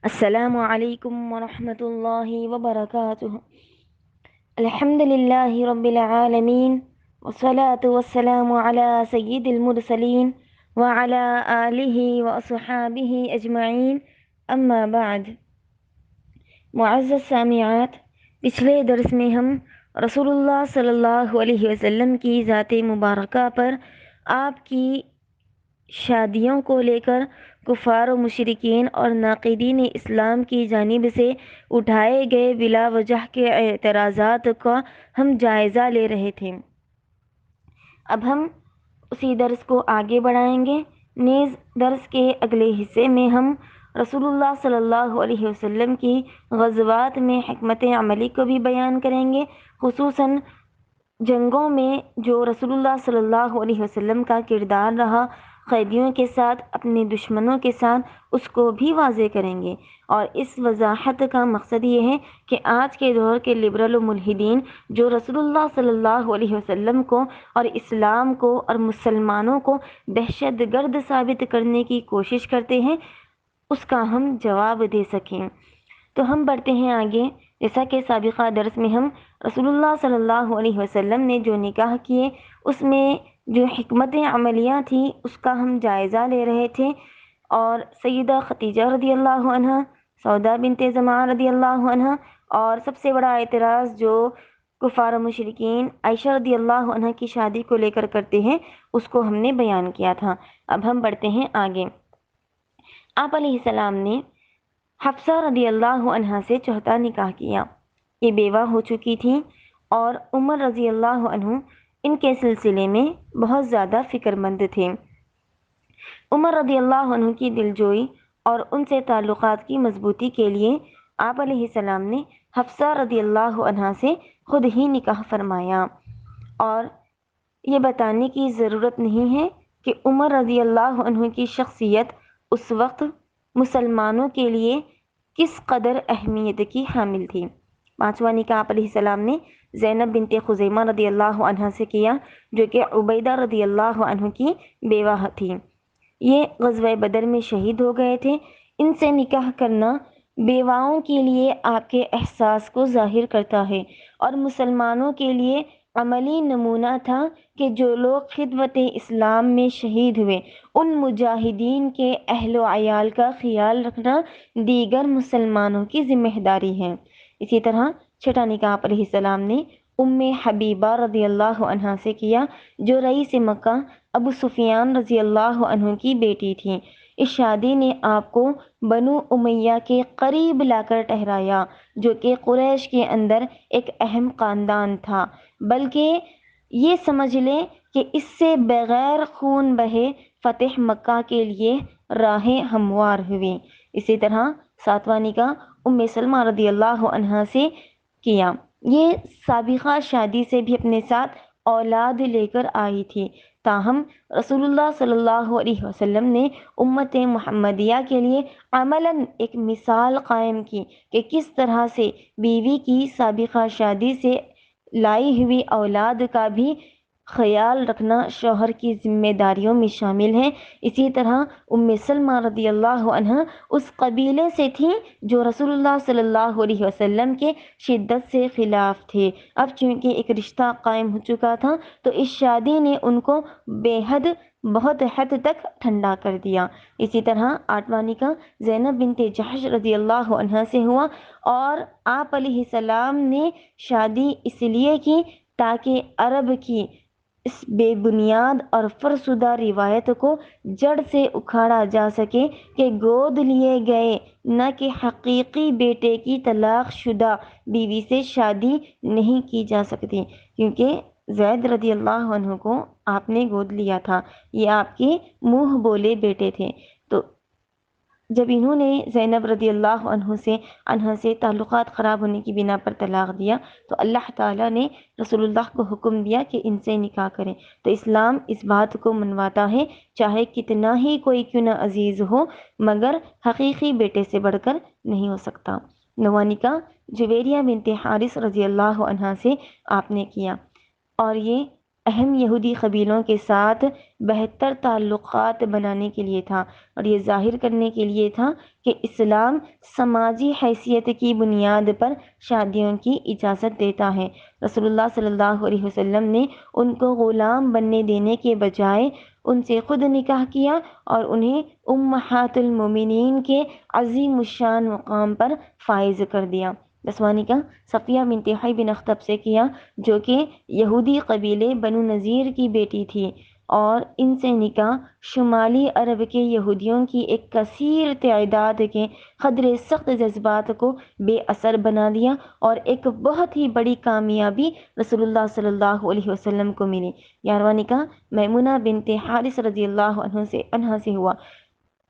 السلام علیکم ورحمۃ اللہ وبرکاتہ۔ الحمد للہ رب العالمین والصلاة والسلام علی سید المرسلین وعلی آلہ واصحابہ اجمعین، اما بعد۔ معزز سامعات، پچھلے درس میں ہم رسول اللہ صلی اللہ علیہ وسلم کی ذات مبارکہ پر آپ کی شادیوں کو لے کر کفار و مشرکین اور ناقدین اسلام کی جانب سے اٹھائے گئے بلا وجہ کے اعتراضات کا ہم جائزہ لے رہے تھے۔ اب ہم اسی درس کو آگے بڑھائیں گے۔ نیز درس کے اگلے حصے میں ہم رسول اللہ صلی اللہ علیہ وسلم کی غزوات میں حکمت عملی کو بھی بیان کریں گے، خصوصاً جنگوں میں جو رسول اللہ صلی اللہ علیہ وسلم کا کردار رہا قیدیوں کے ساتھ، اپنے دشمنوں کے ساتھ، اس کو بھی واضح کریں گے۔ اور اس وضاحت کا مقصد یہ ہے کہ آج کے دور کے لبرل و ملحدین جو رسول اللہ صلی اللہ علیہ وسلم کو اور اسلام کو اور مسلمانوں کو دہشت گرد ثابت کرنے کی کوشش کرتے ہیں، اس کا ہم جواب دے سکیں۔ تو ہم بڑھتے ہیں آگے۔ جیسا کہ سابقہ درس میں ہم رسول اللہ صلی اللہ علیہ وسلم نے جو نکاح کیے اس میں جو حکمت عملیہ تھی اس کا ہم جائزہ لے رہے تھے، اور سیدہ خدیجہ رضی اللہ عنہ، سودا بنت زمعہ رضی اللہ عنہ، اور سب سے بڑا اعتراض جو کفار و مشرکین عائشہ رضی اللہ عنہ کی شادی کو لے کر کرتے ہیں اس کو ہم نے بیان کیا تھا۔ اب ہم بڑھتے ہیں آگے۔ آپ علیہ السلام نے حفصہ رضی اللہ عنہ سے چوتھا نکاح کیا۔ یہ بیوہ ہو چکی تھی اور عمر رضی اللہ عنہ ان کے سلسلے میں بہت زیادہ فکر مند تھے۔ عمر رضی اللہ عنہ کی دلجوئی اور ان سے تعلقات کی مضبوطی کے لیے آپ علیہ السلام نے حفصہ رضی اللہ عنہ سے خود ہی نکاح فرمایا، اور یہ بتانے کی ضرورت نہیں ہے کہ عمر رضی اللہ عنہ کی شخصیت اس وقت مسلمانوں کے لیے کس قدر اہمیت کی حامل تھی۔ پانچواں نکاح آپ علیہ السلام نے زینب بنت خزیمہ رضی اللہ عنہ سے کیا، جو کہ عبیدہ رضی اللہ عنہ کی بیوہ تھی۔ یہ غزوہ بدر میں شہید ہو گئے تھے۔ ان سے نکاح کرنا بیواؤں کے لیے آپ کے احساس کو ظاہر کرتا ہے اور مسلمانوں کے لیے عملی نمونہ تھا کہ جو لوگ خدمت اسلام میں شہید ہوئے ان مجاہدین کے اہل و عیال کا خیال رکھنا دیگر مسلمانوں کی ذمہ داری ہے۔ اسی طرح چھٹا نکاح آپ علیہ السلام نے ام حبیبہ رضی اللہ عنہ سے کیا، جو رئیس مکہ ابو سفیان رضی اللہ عنہ کی بیٹی تھی۔ اس شادی نے آپ کو بنو امیہ کے قریب لا کر ٹھہرایا، جو کہ قریش کے اندر ایک اہم خاندان تھا، بلکہ یہ سمجھ لیں کہ اس سے بغیر خون بہے فتح مکہ کے لیے راہیں ہموار ہوئی۔ اسی طرح ساتواں نکاح ام سلمہ رضی اللہ عنہا سے کیا۔ یہ سابقہ شادی سے بھی اپنے ساتھ اولاد لے کر آئی تھی، تاہم رسول اللہ صلی اللہ علیہ وسلم نے امت محمدیہ کے لیے عملاً ایک مثال قائم کی کہ کس طرح سے بیوی کی سابقہ شادی سے لائی ہوئی اولاد کا بھی خیال رکھنا شوہر کی ذمہ داریوں میں شامل ہے۔ اسی طرح ام سلمہ رضی اللہ عنہ اس قبیلے سے تھیں جو رسول اللہ صلی اللہ علیہ وسلم کے شدت سے خلاف تھے۔ اب چونکہ ایک رشتہ قائم ہو چکا تھا تو اس شادی نے ان کو بے حد بہت حد تک ٹھنڈا کر دیا۔ اسی طرح آٹھواں نکاح زینب بنت جحش رضی اللہ عنہ سے ہوا، اور آپ علیہ السلام نے شادی اس لیے کی تاکہ عرب کی اس بے بنیاد اور فرسودہ روایت کو جڑ سے اکھاڑا جا سکے کہ گود لیے گئے نہ کہ حقیقی بیٹے کی طلاق شدہ بیوی سے شادی نہیں کی جا سکتی، کیونکہ زید رضی اللہ عنہ کو آپ نے گود لیا تھا، یہ آپ کے منہ بولے بیٹے تھے۔ تو جب انہوں نے زینب رضی اللہ عنہ سے تعلقات خراب ہونے کی بنا پر طلاق دیا تو اللہ تعالیٰ نے رسول اللہ کو حکم دیا کہ ان سے نکاح کریں۔ تو اسلام اس بات کو منواتا ہے چاہے کتنا ہی کوئی کیوں نہ عزیز ہو مگر حقیقی بیٹے سے بڑھ کر نہیں ہو سکتا۔ نواں نکاح جویریہ بنت حارث رضی اللہ عنہ سے آپ نے کیا، اور یہ اہم یہودی قبیلوں کے ساتھ بہتر تعلقات بنانے کے لیے تھا، اور یہ ظاہر کرنے کے لیے تھا کہ اسلام سماجی حیثیت کی بنیاد پر شادیوں کی اجازت دیتا ہے۔ رسول اللہ صلی اللہ علیہ وسلم نے ان کو غلام بننے دینے کے بجائے ان سے خود نکاح کیا اور انہیں امہات المومنین کے عظیم الشان مقام پر فائز کر دیا۔ 10واں نکاح صفیہ بنت حی بن اخطب سے کیا، جو کہ یہودی قبیلے بنو نذیر کی بیٹی تھی، اور ان سے نکاح شمالی عرب کے یہودیوں کی ایک کثیر تعداد کے قدر سخت جذبات کو بے اثر بنا دیا، اور ایک بہت ہی بڑی کامیابی رسول اللہ صلی اللہ علیہ وسلم کو ملی۔ 11واں نکاح میمونہ بنت حارث رضی اللہ عنہا سے ہوا۔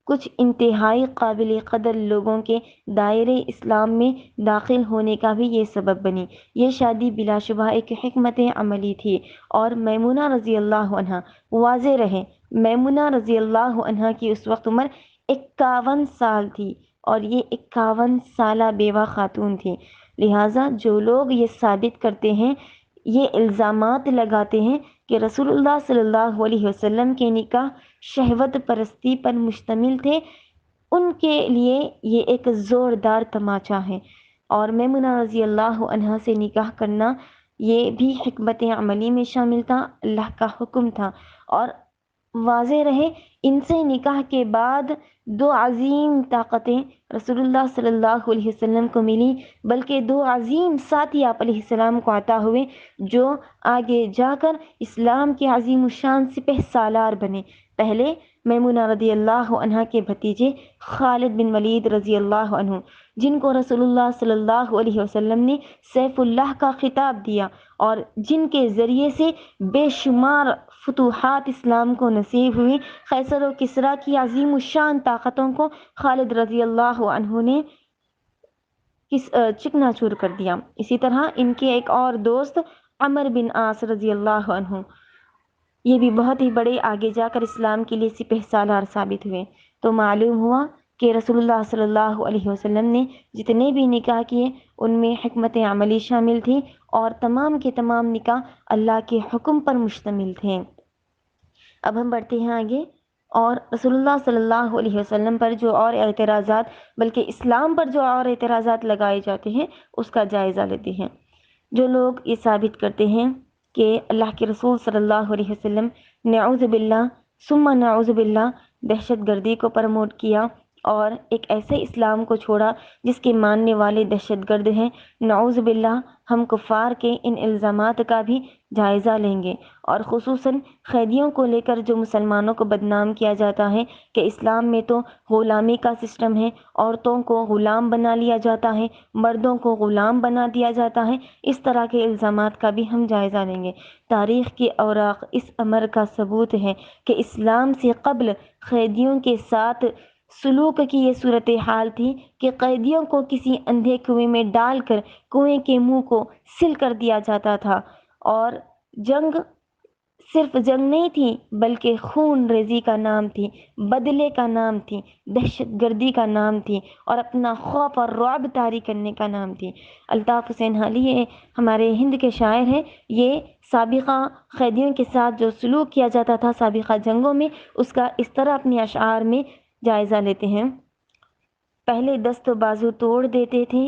کچھ انتہائی قابل قدر لوگوں کے دائرے اسلام میں داخل ہونے کا بھی یہ سبب بنی۔ یہ شادی بلا شبہ ایک حکمت عملی تھی، اور میمونہ رضی اللہ عنہا، واضح رہے، میمونہ رضی اللہ عنہا کی اس وقت عمر 51 سال تھی، اور یہ 51 سالہ بیوہ خاتون تھی۔ لہٰذا جو لوگ یہ ثابت کرتے ہیں، یہ الزامات لگاتے ہیں کہ رسول اللہ صلی اللہ علیہ وسلم کے نکاح شہوت پرستی پر مشتمل تھے، ان کے لیے یہ ایک زوردار تماچا ہے۔ اور میمونہ رضی اللہ عنہا سے نکاح کرنا یہ بھی حکمت عملی میں شامل تھا، اللہ کا حکم تھا۔ اور واضح رہے، ان سے نکاح کے بعد دو عظیم طاقتیں رسول اللہ صلی اللہ علیہ وسلم کو ملی، بلکہ دو عظیم ساتھی آپ علیہ السلام کو عطا ہوئے، جو آگے جا کر اسلام کے عظیم الشان سپہ سالار بنے۔ پہلے میمونہ رضی اللہ عنہا کے بھتیجے خالد بن ولید رضی اللہ عنہ، جن کو رسول اللہ صلی اللہ علیہ وسلم نے سیف اللہ کا خطاب دیا، اور جن کے ذریعے سے بے شمار فتوحات اسلام کو نصیب ہوئی۔ قیصر و کسریٰ کی عظیم الشان طاقتوں کو خالد رضی اللہ عنہ نے چکنا چور کر دیا۔ اسی طرح ان کے ایک اور دوست عمر بن عاص رضی اللہ عنہ، یہ بھی بہت ہی بڑے آگے جا کر اسلام کے لیے سپہ سالار ثابت ہوئے۔ تو معلوم ہوا کہ رسول اللہ صلی اللہ علیہ وسلم نے جتنے بھی نکاح کیے ان میں حکمت عملی شامل تھی، اور تمام کے تمام نکاح اللہ کے حکم پر مشتمل تھے۔ اب ہم بڑھتے ہیں آگے، اور رسول اللہ صلی اللہ علیہ وسلم پر جو اور اعتراضات، بلکہ اسلام پر جو اور اعتراضات لگائے جاتے ہیں اس کا جائزہ لیتے ہیں۔ جو لوگ یہ ثابت کرتے ہیں کہ اللہ کے رسول صلی اللہ علیہ وسلم نعوذ باللہ ثم نعوذ باللہ دہشت گردی کو پروموٹ کیا، اور ایک ایسے اسلام کو چھوڑا جس کے ماننے والے دہشت گرد ہیں، نعوذ باللہ ہم کفار کے ان الزامات کا بھی جائزہ لیں گے، اور خصوصاً قیدیوں کو لے کر جو مسلمانوں کو بدنام کیا جاتا ہے کہ اسلام میں تو غلامی کا سسٹم ہے، عورتوں کو غلام بنا لیا جاتا ہے، مردوں کو غلام بنا دیا جاتا ہے، اس طرح کے الزامات کا بھی ہم جائزہ لیں گے۔ تاریخ کے اوراق اس امر کا ثبوت ہے کہ اسلام سے قبل قیدیوں کے ساتھ سلوک کی یہ صورتحال تھی کہ قیدیوں کو کسی اندھے کنویں میں ڈال کر کنویں کے منہ کو سل کر دیا جاتا تھا، اور جنگ صرف جنگ نہیں تھی بلکہ خون ریزی کا نام تھی، بدلے کا نام تھی، دہشت گردی کا نام تھی، اور اپنا خوف اور رعب طاری کرنے کا نام تھی۔ الطاف حسین حالی یہ ہمارے ہند کے شاعر ہیں، یہ سابقہ قیدیوں کے ساتھ جو سلوک کیا جاتا تھا سابقہ جنگوں میں، اس کا اس طرح اپنے اشعار میں جائزہ لیتے ہیں۔ پہلے دست و بازو توڑ دیتے تھے،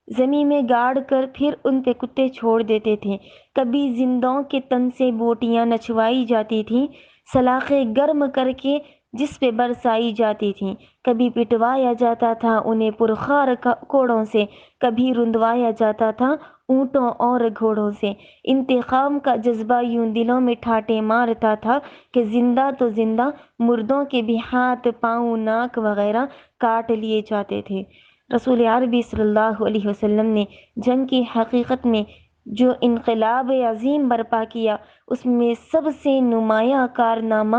زمین میں گاڑ کر پھر ان پہ کتے چھوڑ دیتے تھے، کبھی زندوں کے تن سے بوٹیاں نچوائی جاتی تھیں، سلاخیں گرم کر کے جس پہ برسائی جاتی تھیں، کبھی پٹوایا جاتا تھا انہیں پرخار کوڑوں سے، کبھی رندوایا جاتا تھا اونٹوں اور گھوڑوں سے۔ انتقام کا جذبہ یوں دلوں میں ٹھاٹے مارتا تھا کہ زندہ تو زندہ، مردوں کے بھی ہاتھ پاؤں ناک وغیرہ کاٹ لیے جاتے تھے۔ رسول عربی صلی اللہ علیہ وسلم نے جنگ کی حقیقت میں جو انقلاب عظیم برپا کیا، اس میں سب سے نمایاں کارنامہ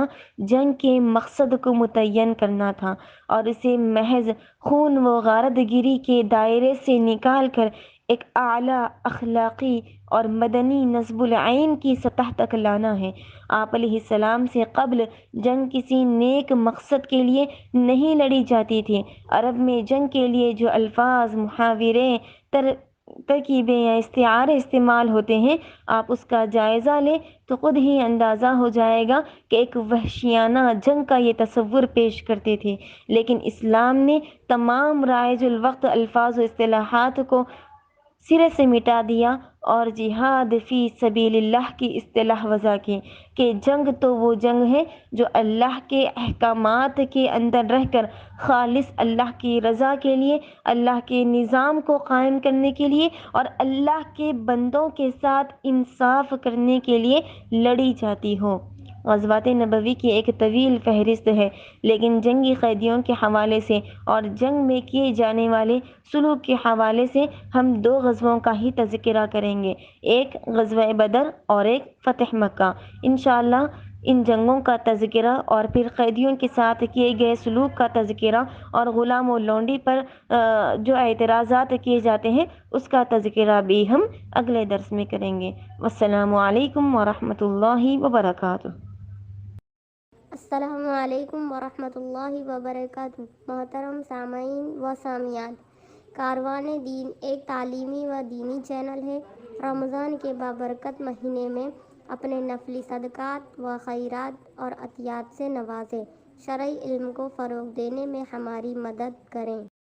جنگ کے مقصد کو متعین کرنا تھا، اور اسے محض خون و غارت گری کے دائرے سے نکال کر ایک اعلیٰ اخلاقی اور مدنی نصب العین کی سطح تک لانا ہے۔ آپ علیہ السلام سے قبل جنگ کسی نیک مقصد کے لیے نہیں لڑی جاتی تھی۔ عرب میں جنگ کے لیے جو الفاظ، محاورے، ترکیبیں یا استعارے استعمال ہوتے ہیں، آپ اس کا جائزہ لیں تو خود ہی اندازہ ہو جائے گا کہ ایک وحشیانہ جنگ کا یہ تصور پیش کرتے تھے، لیکن اسلام نے تمام رائج الوقت الفاظ و اصطلاحات کو سرے سے مٹا دیا اور جہاد فی سبیل اللہ کی اصطلاح وضع کی کہ جنگ تو وہ جنگ ہے جو اللہ کے احکامات کے اندر رہ کر خالص اللہ کی رضا کے لیے، اللہ کے نظام کو قائم کرنے کے لیے اور اللہ کے بندوں کے ساتھ انصاف کرنے کے لیے لڑی جاتی ہو۔ غزوات نبوی کی ایک طویل فہرست ہے، لیکن جنگی قیدیوں کے حوالے سے اور جنگ میں کیے جانے والے سلوک کے حوالے سے ہم 2 غزووں کا ہی تذکرہ کریں گے، ایک غزوہ بدر اور ایک فتح مکہ۔ انشاءاللہ ان جنگوں کا تذکرہ اور پھر قیدیوں کے ساتھ کیے گئے سلوک کا تذکرہ اور غلام و لونڈی پر جو اعتراضات کیے جاتے ہیں اس کا تذکرہ بھی ہم اگلے درس میں کریں گے۔ والسلام علیکم ورحمۃ اللہ وبرکاتہ۔ السلام علیکم ورحمۃ اللہ وبرکاتہ۔ محترم سامعین و سامعات، کاروان دین ایک تعلیمی و دینی چینل ہے۔ رمضان کے بابرکت مہینے میں اپنے نفلی صدقات و خیرات اور عطیات سے نوازیں، شرعی علم کو فروغ دینے میں ہماری مدد کریں۔